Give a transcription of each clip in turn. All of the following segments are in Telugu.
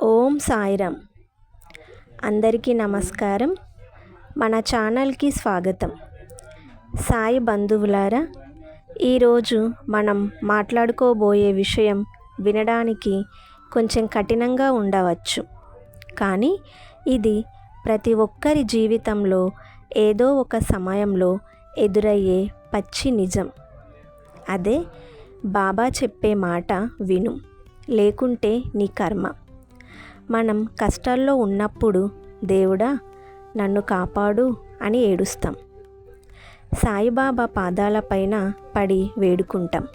ఓం సాయిరామ్. అందరికీ నమస్కారం. మన ఛానల్కి స్వాగతం. సాయి బంధువులారా, ఈరోజు మనం మాట్లాడుకోబోయే విషయం వినడానికి కొంచెం కఠినంగా ఉండవచ్చు, కానీ ఇది ప్రతి ఒక్కరి జీవితంలో ఏదో ఒక సమయంలో ఎదురయ్యే పచ్చి నిజం. అదే బాబా చెప్పే మాట విను, లేకుంటే నీ కర్మ. మనం కష్టాల్లో ఉన్నప్పుడు దేవుడా నన్ను కాపాడు అని ఏడుస్తాం. సాయిబాబా పాదాలపైన పడి వేడుకుంటాం.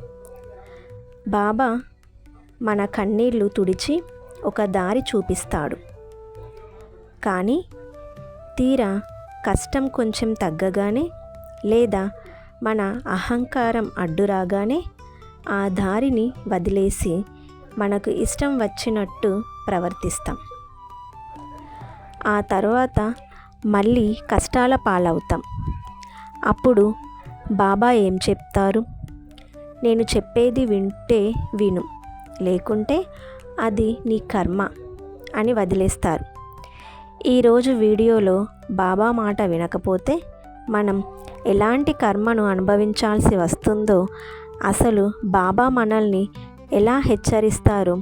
బాబా మన కన్నీళ్లు తుడిచి ఒక దారి చూపిస్తాడు. కానీ తీరా కష్టం కొంచెం తగ్గగానే, లేదా మన అహంకారం అడ్డురాగానే ఆ దారిని వదిలేసి మనకు ఇష్టం వచ్చినట్టు ప్రవర్తిస్తాం. ఆ తర్వాత మళ్ళీ కష్టాల పాలవుతాం. అప్పుడు బాబా ఏం చెప్తారు? నేను చెప్పేది వింటే విను, లేకుంటే అది నీ కర్మ అని వదిలేస్తారు. ఈరోజు వీడియోలో బాబా మాట వినకపోతే మనం ఎలాంటి కర్మను అనుభవించాల్సి వస్తుందో, అసలు బాబా మనల్ని ఎలా హెచ్చరిస్తారో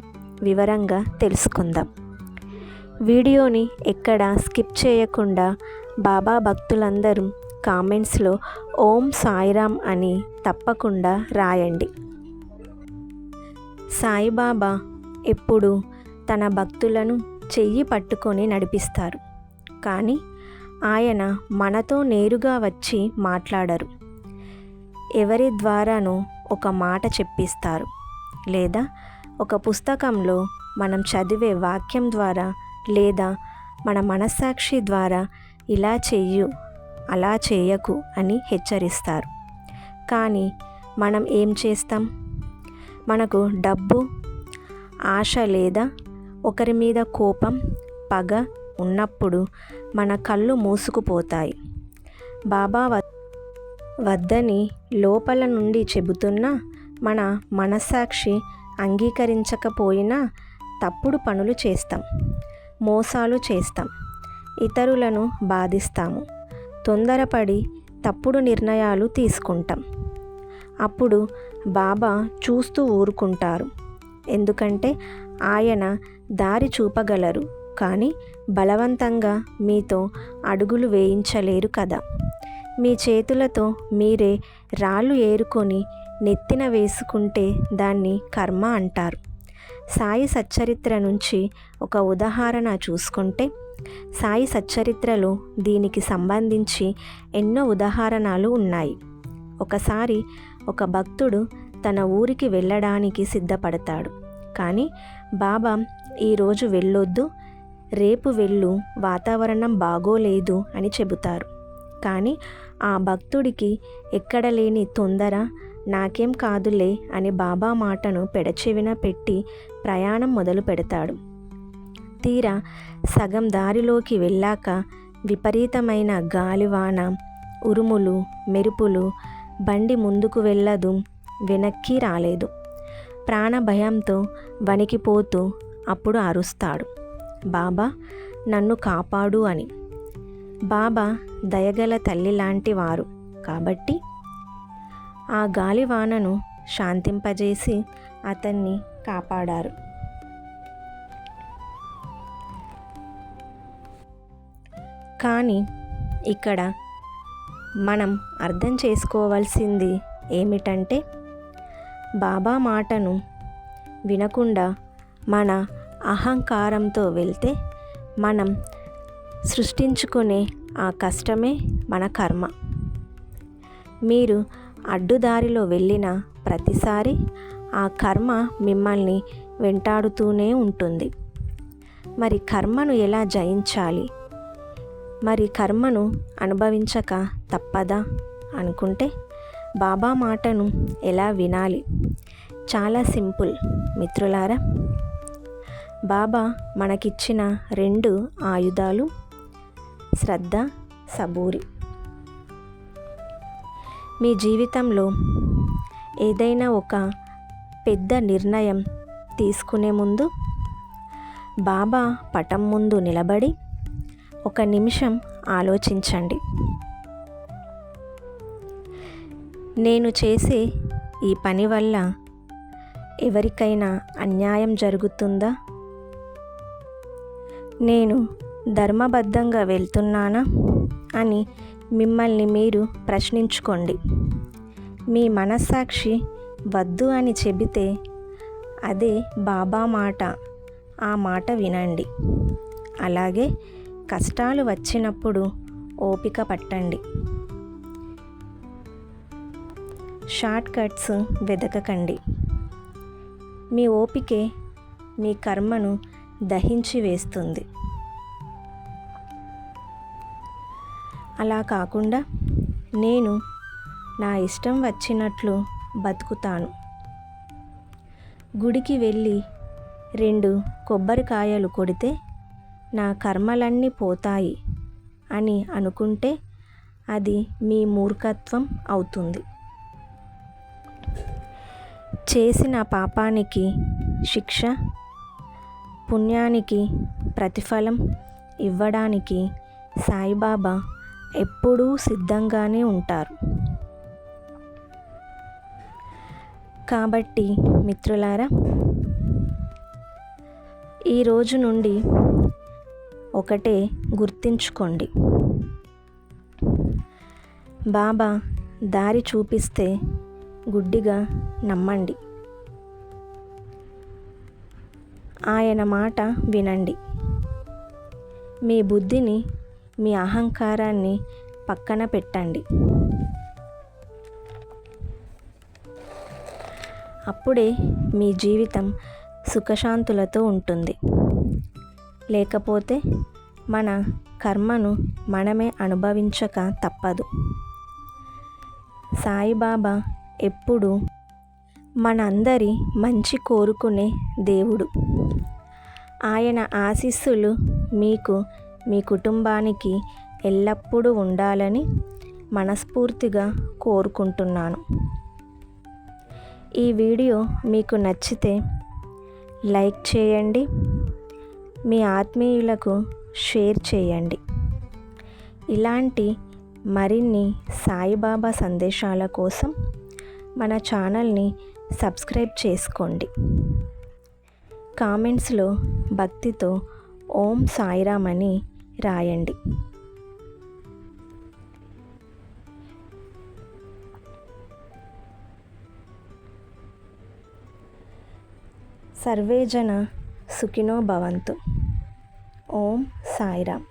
వివరంగా తెలుసుకుందాం. వీడియోని ఎక్కడ స్కిప్ చేయకుండా బాబా భక్తులందరూ కామెంట్స్లో ఓం సాయిరామ్ అని తప్పకుండా రాయండి. సాయిబాబా ఎప్పుడు తన భక్తులను చెయ్యి పట్టుకొని నడిపిస్తారు, కానీ ఆయన మనతో నేరుగా వచ్చి మాట్లాడరు. ఎవరి ద్వారానో ఒక మాట చెప్పిస్తారు, లేదా ఒక పుస్తకంలో మనం చదివే వాక్యం ద్వారా, లేదా మన మనస్సాక్షి ద్వారా ఇలా చెయ్యు, అలా చేయకు అని హెచ్చరిస్తారు. కానీ మనం ఏం చేస్తాం? మనకు డబ్బు ఆశ లేదా ఒకరి మీద కోపం, పగ ఉన్నప్పుడు మన కళ్ళు మూసుకుపోతాయి. బాబా వద్దని లోపల నుండి చెబుతున్నా మన మనస్సాక్షి అంగీకరించకపోయినా తప్పుడు పనులు చేస్తాం, మోసాలు చేస్తాం, ఇతరులను బాధిస్తాము, తొందరపడి తప్పుడు నిర్ణయాలు తీసుకుంటాం. అప్పుడు బాబా చూస్తూ ఊరుకుంటారు, ఎందుకంటే ఆయన దారి చూపగలరు, కానీ బలవంతంగా మీతో అడుగులు వేయించలేరు కదా. మీ చేతులతో మీరే రాళ్ళు ఏరుకొని నెత్తిన వేసుకుంటే దాన్ని కర్మ అంటారు. సాయి సచ్చరిత్ర నుంచి ఒక ఉదాహరణ చూసుకుంటే, సాయి సచ్చరిత్రలో దీనికి సంబంధించి ఎన్నో ఉదాహరణలు ఉన్నాయి. ఒకసారి ఒక భక్తుడు తన ఊరికి వెళ్ళడానికి సిద్ధపడతాడు, కానీ బాబా ఈరోజు వెళ్ళొద్దు, రేపు వెళ్ళు, వాతావరణం బాగోలేదు అని చెబుతారు. కానీ ఆ భక్తుడికి ఎక్కడ లేని తొందర, నాకేం కాదులే అని బాబా మాటను పెడచెవిన పెట్టి ప్రయాణం మొదలు పెడతాడు. తీరా సగం దారిలోకి వెళ్ళాక విపరీతమైన గాలివాన, ఉరుములు, మెరుపులు, బండి ముందుకు వెళ్ళదు, వెనక్కి రాలేదు. ప్రాణభయంతో వణికిపోతూ అప్పుడు అరుస్తాడు, బాబా నన్ను కాపాడు అని. బాబా దయగల తల్లి లాంటి వారు కాబట్టి ఆ గాలివానను శాంతింపజేసి అతన్ని కాపాడారు. కానీ ఇక్కడ మనం అర్థం చేసుకోవాల్సింది ఏమిటంటే, బాబా మాటను వినకుండా మన అహంకారంతో వెళ్తే మనం సృష్టించుకునే ఆ కష్టమే మన కర్మ. మీరు అడ్డుదారిలో వెళ్ళిన ప్రతిసారి ఆ కర్మ మిమ్మల్ని వెంటాడుతూనే ఉంటుంది. మరి కర్మను ఎలా జయించాలి? మరి కర్మను అనుభవించక తప్పదా అనుకుంటే, బాబా మాటను ఎలా వినాలి? చాలా సింపుల్ మిత్రులారా. బాబా మనకిచ్చిన 2 ఆయుధాలు శ్రద్ధ, సబూరి. మీ జీవితంలో ఏదైనా ఒక పెద్ద నిర్ణయం తీసుకునే ముందు బాబా పటం ముందు నిలబడి 1 నిమిషం ఆలోచించండి. నేను చేసే ఈ పని వల్ల ఎవరికైనా అన్యాయం జరుగుతుందా? నేను ధర్మబద్ధంగా వెళ్తున్నానా అని మిమ్మల్ని మీరు ప్రశ్నించుకోండి. మీ మనస్సాక్షి వద్దు అని చెబితే అదే బాబా మాట. ఆ మాట వినండి. అలాగే కష్టాలు వచ్చినప్పుడు ఓపిక పట్టండి. Short cuts వెదకకండి. మీ ఓపికే మీ కర్మను దహించి వేస్తుంది. అలా కాకుండా నేను నా ఇష్టం వచ్చినట్లు బతుకుతాను, గుడికి వెళ్ళి 2 కొబ్బరికాయలు కొడితే నా కర్మలన్నీ పోతాయి అని అనుకుంటే అది మీ మూర్ఖత్వం అవుతుంది. చేసిన పాపానికి శిక్ష, పుణ్యానికి ప్రతిఫలం ఇవ్వడానికి సాయిబాబా ఎప్పుడూ సిద్ధంగానే ఉంటారు. కాబట్టి మిత్రులారా, ఈ రోజు నుండి ఒకటే గుర్తుంచుకోండి. బాబా దారి చూపిస్తే గుడ్డిగా నమ్మండి. ఆయన మాట వినండి. మీ బుద్ధిని, మీ అహంకారాన్ని పక్కన పెట్టండి. అప్పుడే మీ జీవితం సుఖశాంతులతో ఉంటుంది. లేకపోతే మన కర్మను మనమే అనుభవించక తప్పదు. సాయిబాబా ఎప్పుడు మనందరి మంచి కోరుకునే దేవుడు. ఆయన ఆశీస్సులు మీకు, మీ కుటుంబానికి ఎల్లప్పుడూ ఉండాలని మనస్ఫూర్తిగా కోరుకుంటున్నాను. ఈ వీడియో మీకు నచ్చితే లైక్ చేయండి, మీ ఆత్మీయులకు షేర్ చేయండి. ఇలాంటి మరిన్ని సాయిబాబా సందేశాల కోసం మన ఛానల్ని సబ్స్క్రైబ్ చేసుకోండి. కామెంట్స్లో భక్తితో ఓం సాయిరామ్ అని రాయండి. సర్వే జన సుఖినో భవంతు. ఓం సాయిరామ్.